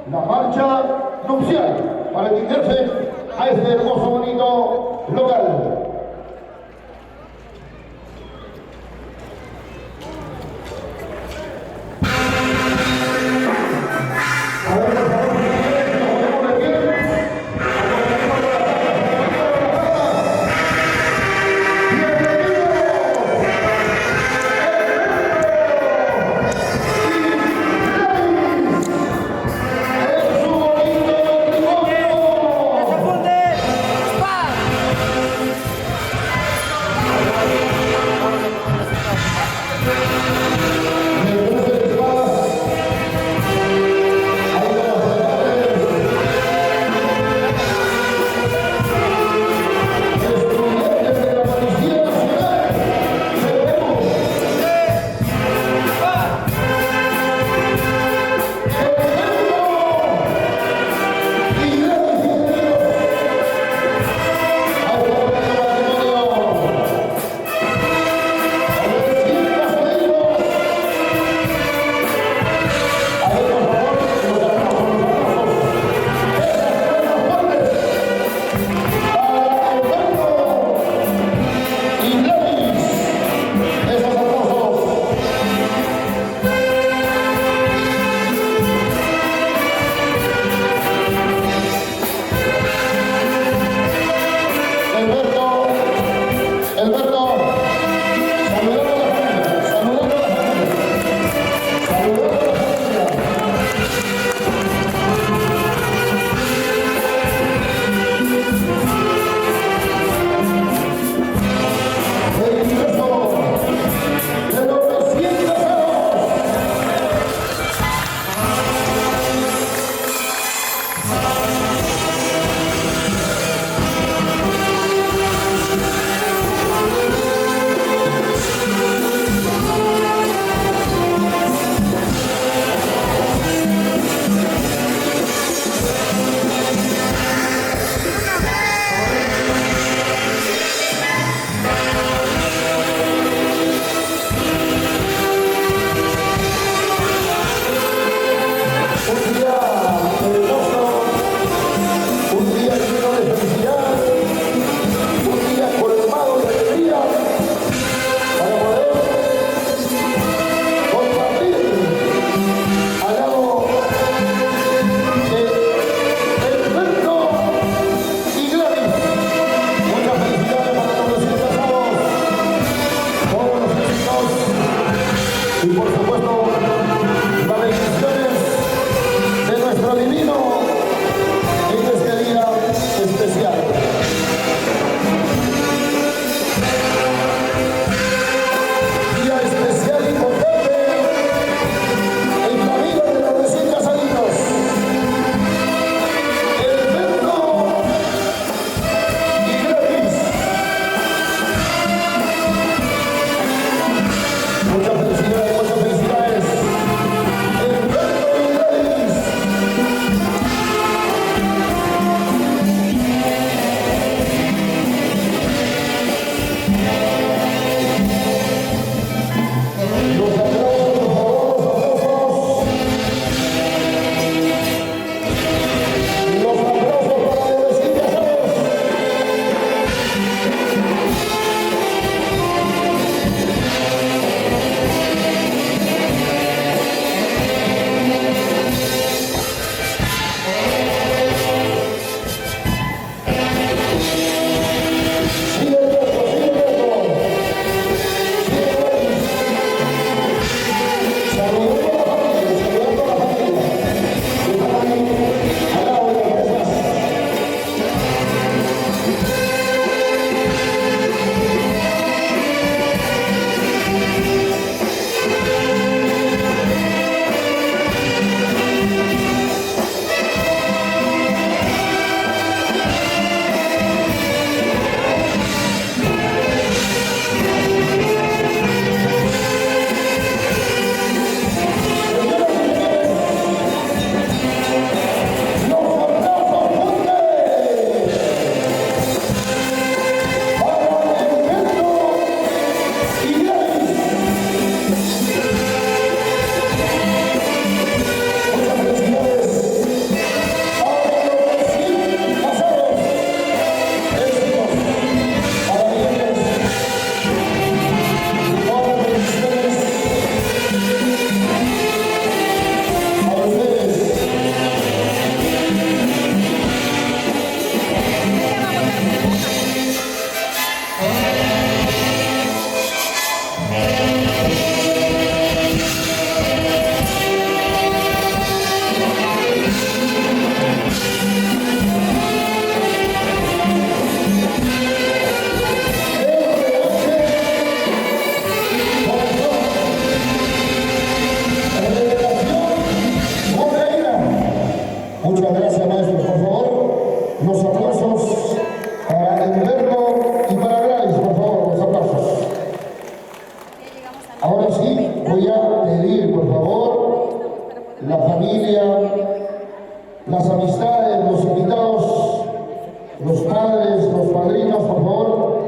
la marcha nupcial para atenderse a este hermoso, bonito local. Y por supuesto, las bendiciones de nuestro divino en este día especial. Día especial y importante en la vida de los recién casaditos. El evento y gratis. Muchas felicidades, muchas felicidades. El evento y gratis. la familia, las amistades, los invitados, los padres, los padrinos, por favor,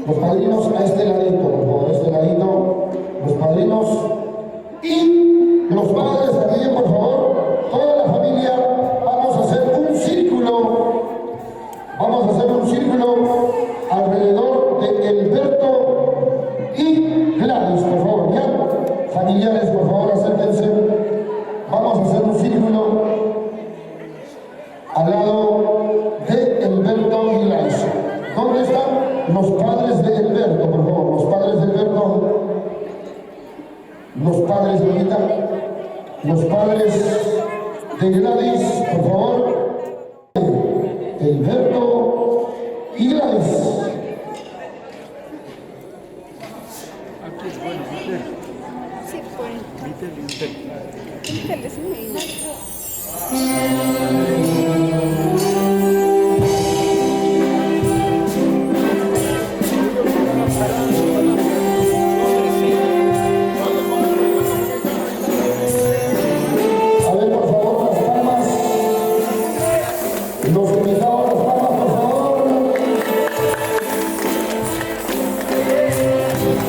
los padrinos a este ladito, por favor, a este ladito, los padrinos y los padres también, por favor, toda la familia, vamos a hacer un círculo alrededor de Elberto y Gladys, por favor, ya, familiares, por favor, acérquense, vamos a hacer un círculo al lado de Elberto y Gladys. ¿Dónde están los padres de Elberto, por favor? Los padres de Elberto, los padres de Rita, los padres de Gladys, por favor. Elberto y Gladys. Sí, pues. Quítale su reina. A ver, por favor, las palmas. Los invitados, las palmas, por favor.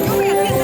Yo voy a hacer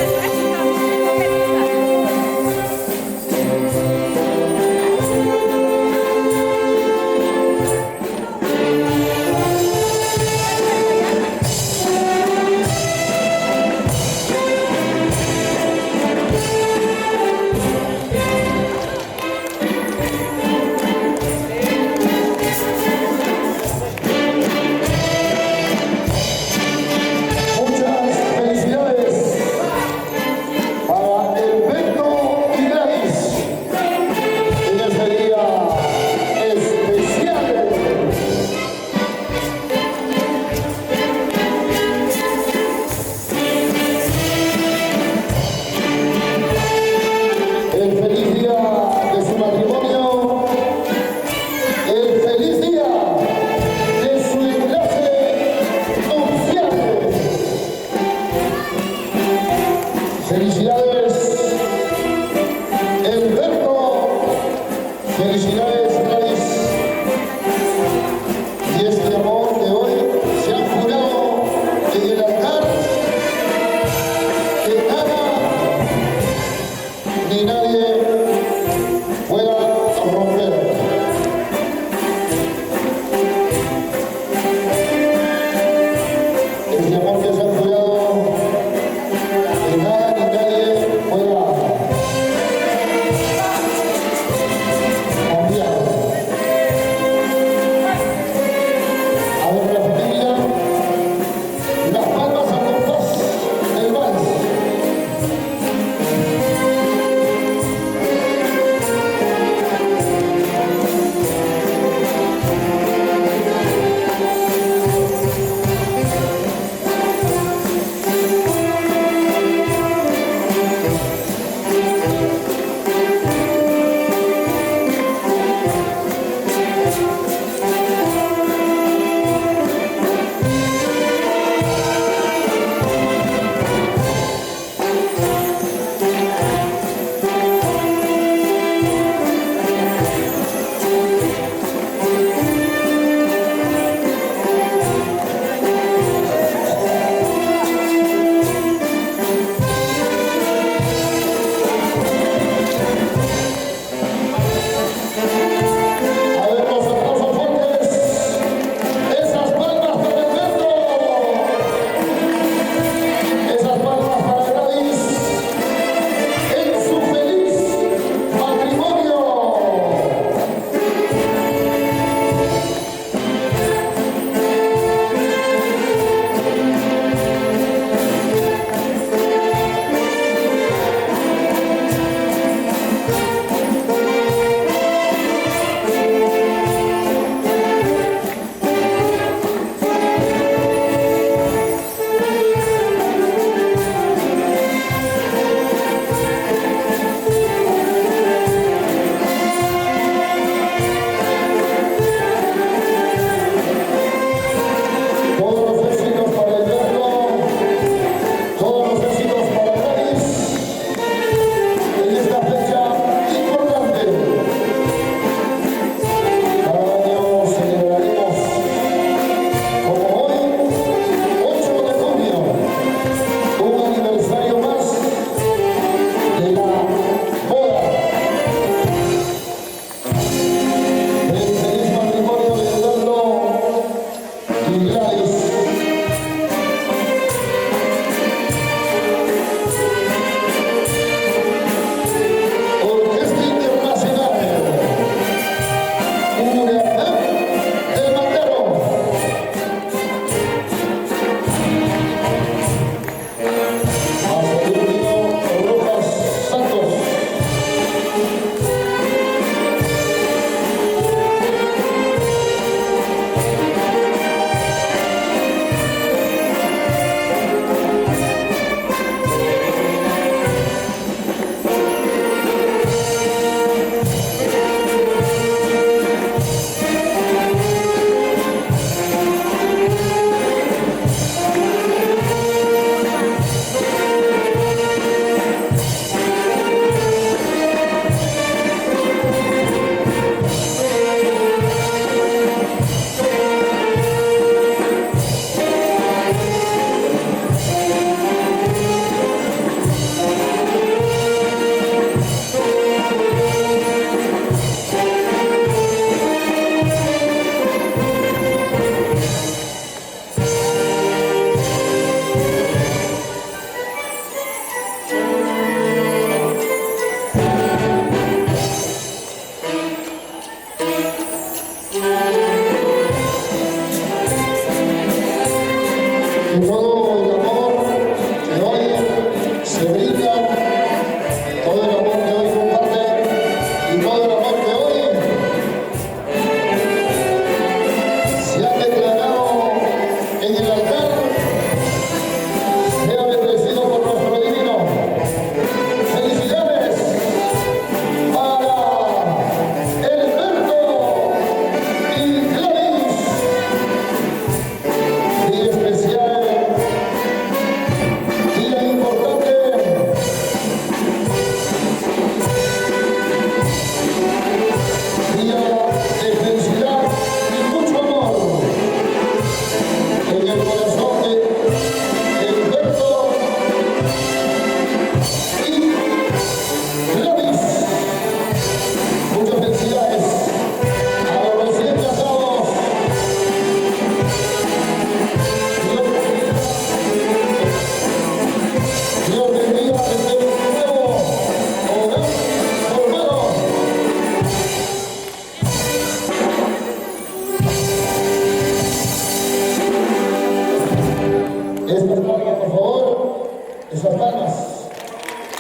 Felicidades, Elberto. Felicidades, Gladys. Y este amor de hoy se ha jurado en el altar que nada ni nadie pueda romper. Este amor que se ha jurado que nada ni nadie pueda cambiar. A ver, la familia, las palmas al compás del vals.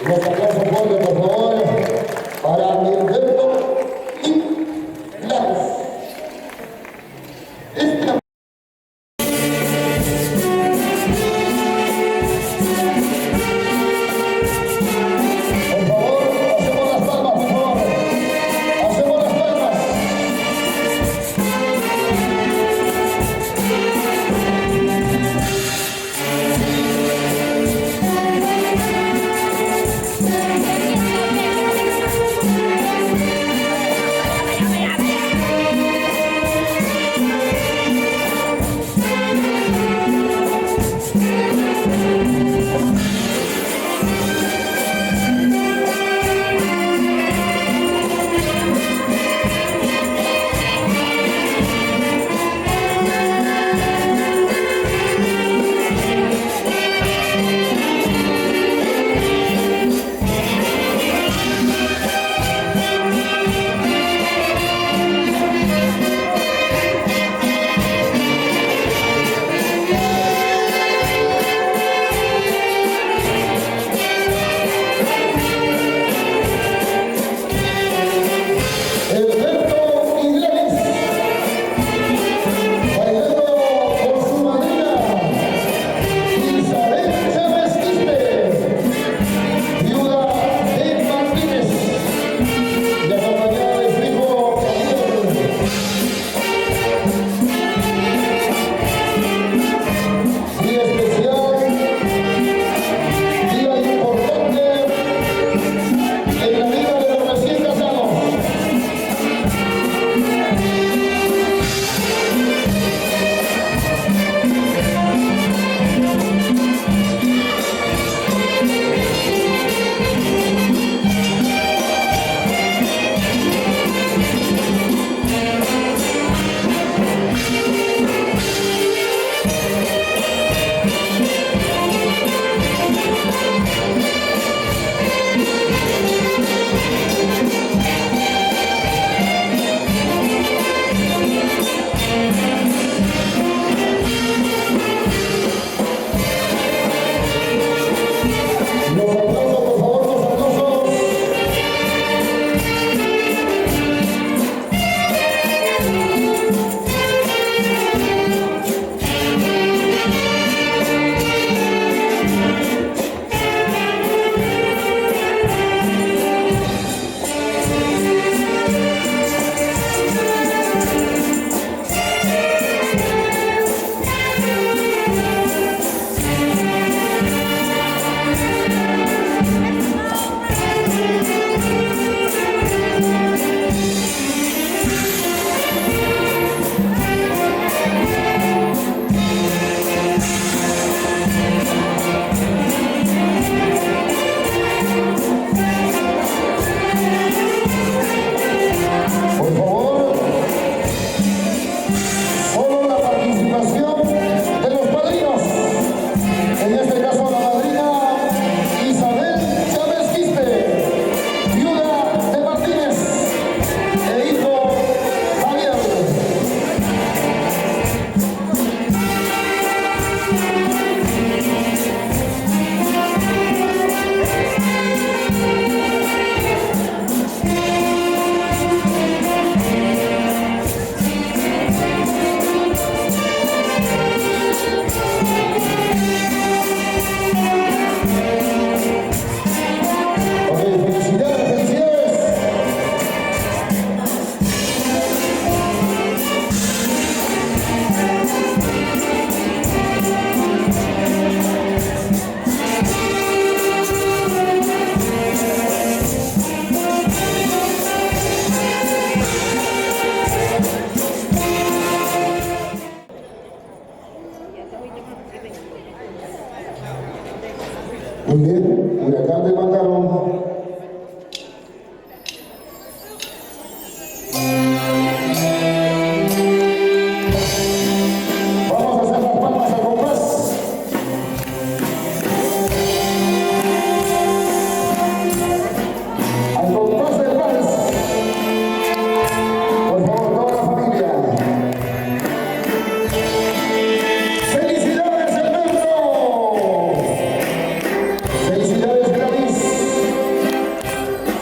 Los aplausos fuertes, por favor, para Heriberto y Lagos. Este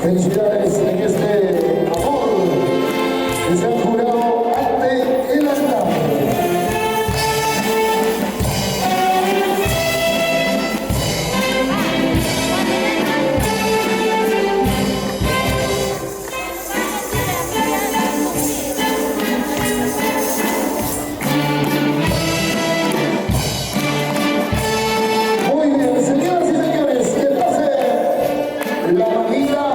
Felicidades en este amor que se han jurado ante el altar. Muy bien, señoras y señores, que pase la manita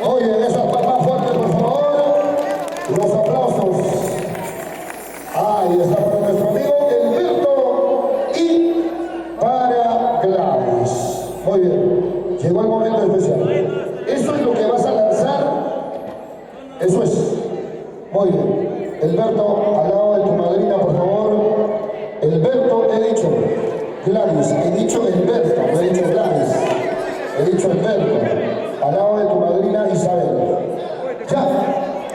Oye, esas palmas fuertes, por favor. Los aplausos. Ahí está para nuestro amigo Alberto y para Gladys. Muy bien. Llegó el momento especial. Eso es lo que vas a lanzar. Eso es. Muy bien. Alberto, al lado de tu madrina, por favor. Alberto, he dicho. Gladys, he dicho Alberto, no he dicho Gladys. He dicho Alberto, al lado de tu madrina Isabel. Ya,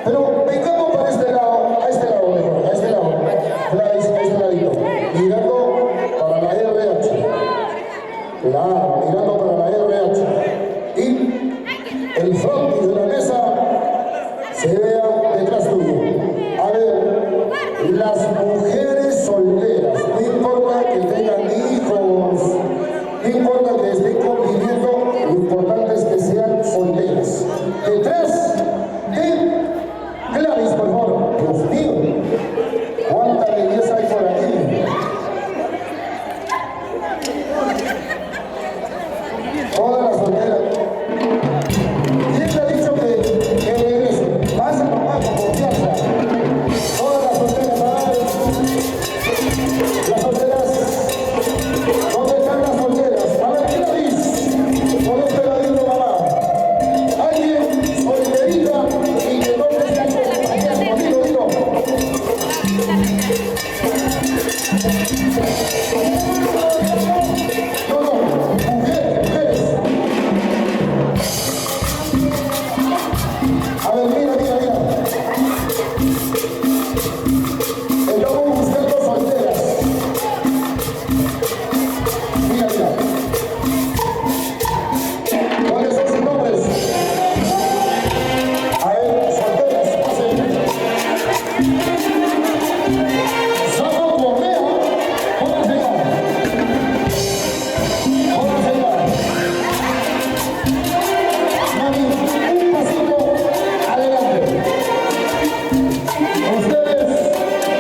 pero vengamos para este lado, a este lado mejor, a este lado. Gladys, a este ladito. Mirando para la RH. Claro, mirando para la RH. Y el frontis de la mesa se vea detrás tuyo. A ver, las mujeres solteras, no importa que tengan hijos, no importa que estén conviviendo, lo importante es que sean solteras. Detrás de Gladys, por favor. Dios mío, cuánta belleza hay por aquí. Todas las solteras. ¿Quién te ha dicho que regrese? Pasa nomás con confianza. Todas las solteras, las solteras. ¿Dónde están las solteras? A ver, Gladys, con un pegadito, mamá. Alguien solterita y que no te está acompañando. Dilo. No, mujeres. A ver, mira. Estamos buscando solteras. Mira. ¿Cuáles son sus nombres? A ver, solteras, pasen. Solo Correa, pónganse ya. Mami, un pasito adelante. Ustedes,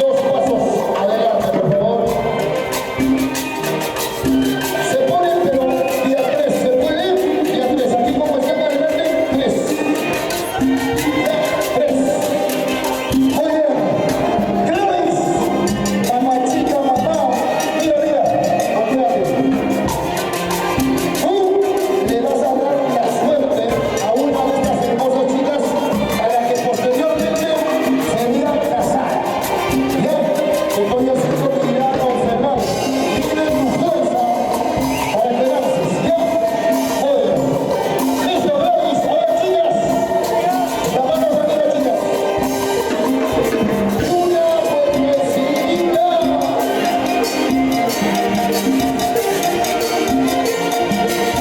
2 pasos adelante, por favor. Se ponen, pero día 3, ¿se puede? Día 3, aquí como está adelante, 3. 3. Muy bien. Gladys, mamachita, mamá, mira, acuérdate. Tú le vas a dar la suerte a una de estas hermosas chicas para que posteriormente se vea casada. Bien, te voy a hacer mirada observar. Tienes tu fuerza para que lances. Bien, muy bien. Listo, Gladys, a ver, chicas. Las manos arriba, chicas. Una vueltecita.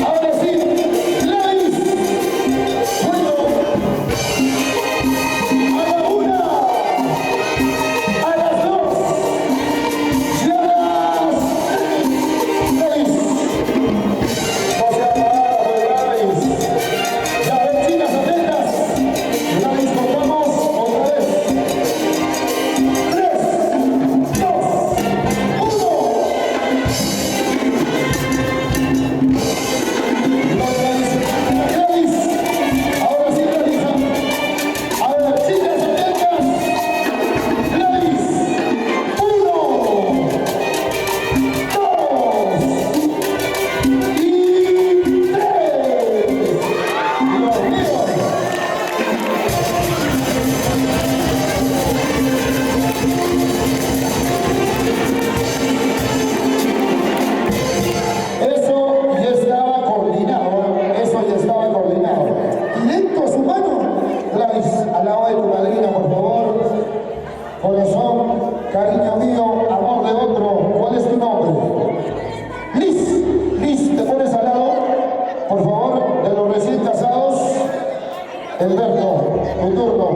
Ahora sí, Gladys. Bueno, a la 1, a las 2, y a las 3. Gladys. No se apaga, Gladys. Ya ven, chicas, atentas. Gladys, contamos otra vez. 3, 2, 1. Gladys, ahora sí, Gladys. A ver, chicas, atentas. Gladys, 1, 2 y 3. Dios mío. Eso ya estaba coordinado. Directo a su mano. Gladys, al lado de tu madrina, por favor. Corazón, cariño mío, amor de otro. ¿Cuál es tu nombre? Liz, te pones al lado, por favor, de los recién casados. Alberto, tu turno.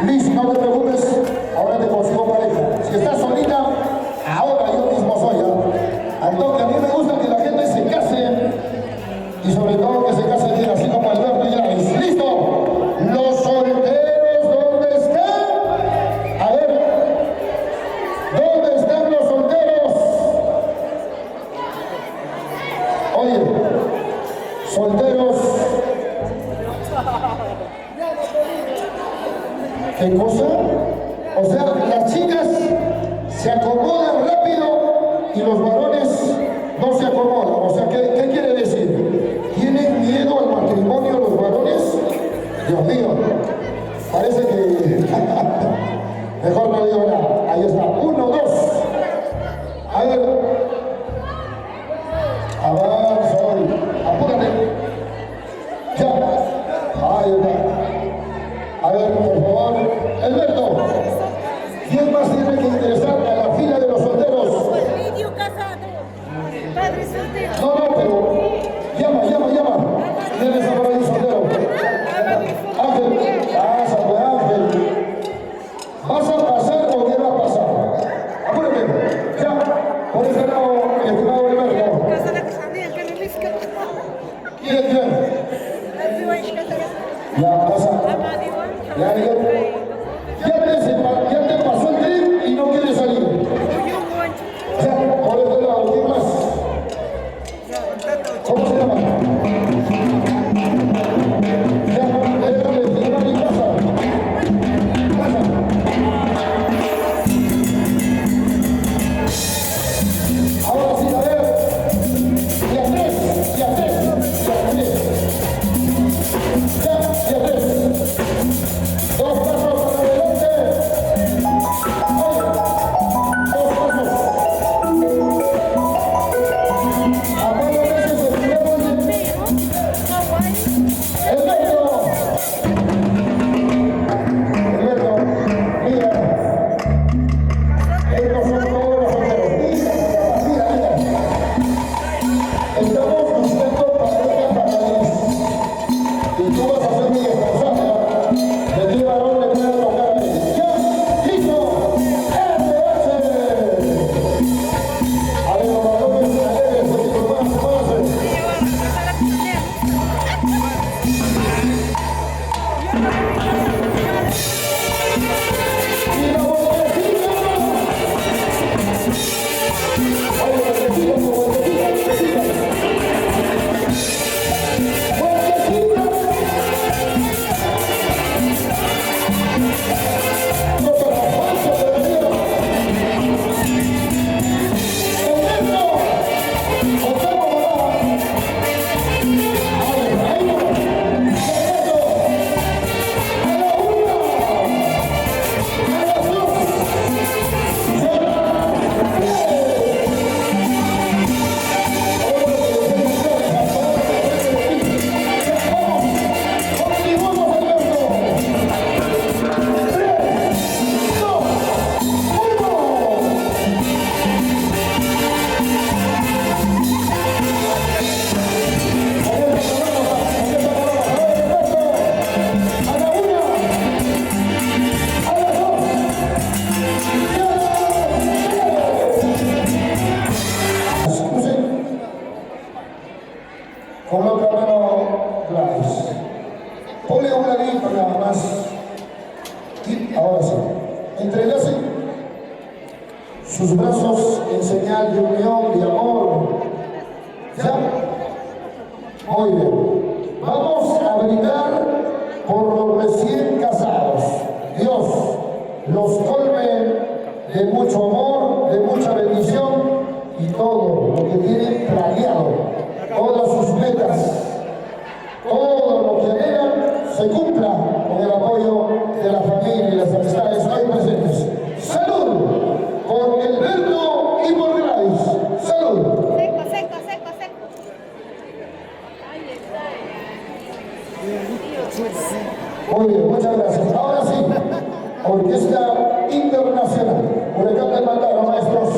Liz, no te preocupes, ahora te consigo pareja. Si estás solita, ahora yo mismo soy. Al toque, a mí me gusta que la gente se case y sobre todo que se case bien, así como Alberto y Gladys. ¿Listo? Los solteros, ¿dónde están? A ver, ¿dónde están los solteros? Oye, solteros, ¿Qué cosa? O sea, las chicas se acomodan rápido y los varones no se acomodan. O sea, ¿qué quiere decir? ¿Tienen miedo al matrimonio los varones? Dios mío, parece que... Mejor no digo nada. Ahí está. 1, 2. A ver. Avanza hoy. Apúrate. Ya. Ahí está. A ver, por favor. Alberto. ¿Quién más tiene que ingresar a la fila de los solteros? Video casado. Padre soltero. No, pero llama. ¿Quién está por ahí soltero? Ángel. Pasa, pues Ángel. ¿Vas a pasar o qué va a pasar? Apúrate. Ya. Por ese lado, mi estimado Alberto. ¿Quién? Ya pasa. Ya te pasó el trip y no quiere salir. Ya, por este lado, ¿quién más? ¿Cómo se llama? Ya, déjame llevar mi casa. Ahora sí, a ver. Y a tres. Ya, y a tres. 2 pasos para adelante. Ay, 2 pasos. Apaga ese celular. Alberto, mira. Estos son todos los solteros. Mira. Estamos buscando pareja para Liz. Y tú vas a ser mi responsable. ¿De qué varón le puede tocarme? ¡Ya! ¡Listo! ¡RS! A ver, los varones alegres, pónganse. ¡Y la vueltecita! ¡Oye, vueltecita! ¡No te la falta, pero con la otra mano Gladys. Ponle un ladito nada más. Y ahora sí. Entrelace sus brazos en señal de unión, de amor. ¿Ya? Muy bien. Vamos a brindar por los recién casados. Dios los colme de mucho amor, de mucha bendición y todo lo que tienen planeado. Todas sus metas, todo lo que anhelan se cumpla con el apoyo de la familia y las amistades hoy presentes. ¡Salud! Por Alberto y por Gladys. ¡Salud! Seco. Muy bien, muchas gracias. Ahora sí, Orquesta Internacional. Por acá te mandaron, maestros,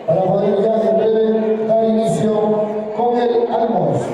para poder ya en breve dar inicio con el almuerzo.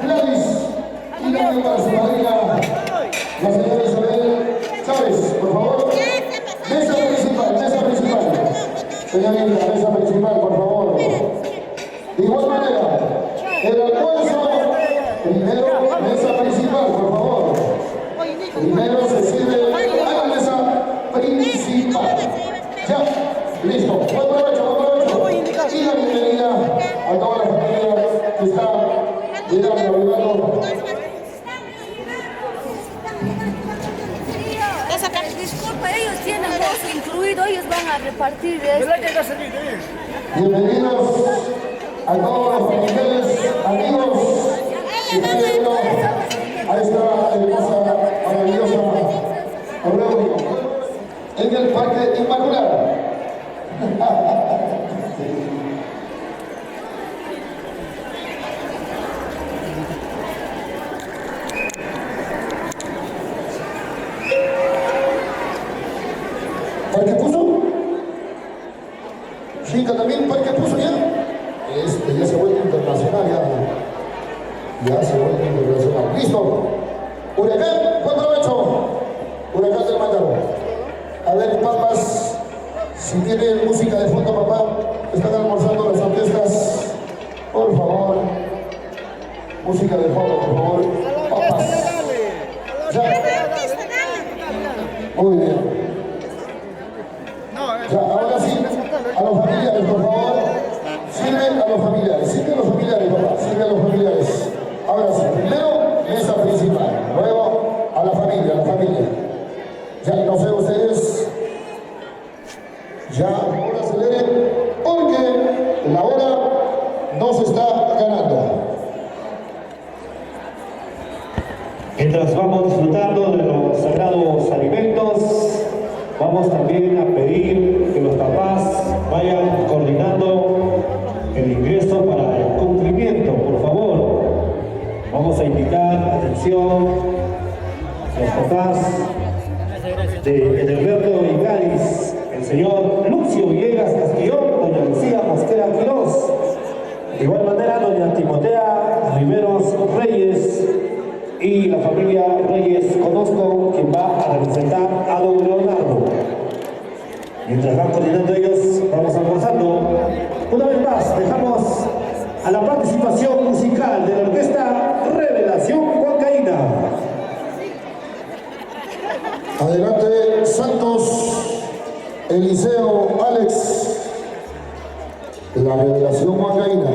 Gladys y también para su madrina, la señora Isabel Chávez, por favor. Mesa principal, señorita, mesa principal, por favor. De igual manera, el almuerzo, primero, mesa principal, por favor. Primero se sirve a la mesa principal. Ya, listo. Buen provecho. Y la bienvenida a toda la familia que está llegando. Disculpa, ellos tienen voz incluido, ellos van a repartir esto. Bienvenidos a todos los familiares, amigos que están llegando a esta hermosa, maravillosa reunión en el Parque Inmaculada. ¿Parque puso? Chica también, ¿parque puso ya? Ya se vuelve internacional, ya se vuelve internacional. ¡Listo! Huracán, buen provecho. Huracán del Mándaro. A ver, papas, si tienen música de fondo, papá, están almorzando las orquestas. Por favor. Música de fondo, por favor. Papas. Ya. Muy bien. Ya, ahora sí, a los familiares, por favor. Sirve a los familiares, papá. Sirve a los familiares. Ahora sí, primero, mesa principal. Luego, a la familia, Ya, no sé ustedes. Ya, ahora aceleren, porque la hora nos está ganando. Mientras vamos disfrutando de los sagrados alimentos, vamos también a pedir que los papás vayan coordinando el ingreso para el cumplimiento, por favor. Vamos a invitar, atención, los papás de Edelberto y Cádiz, el señor Lucio Villegas Castillón, doña Lucía Mosquera Quirós, de igual manera doña Timotea Riveros Reyes y la familia Reyes Conozco, quien va a representar a don Leonardo. Mientras van coordinando ellos, vamos almorzando. Una vez más, dejamos a la participación musical de la orquesta Revelación Huancaína. Adelante, Santos, Eliseo, Alex, la Revelación Huancaína.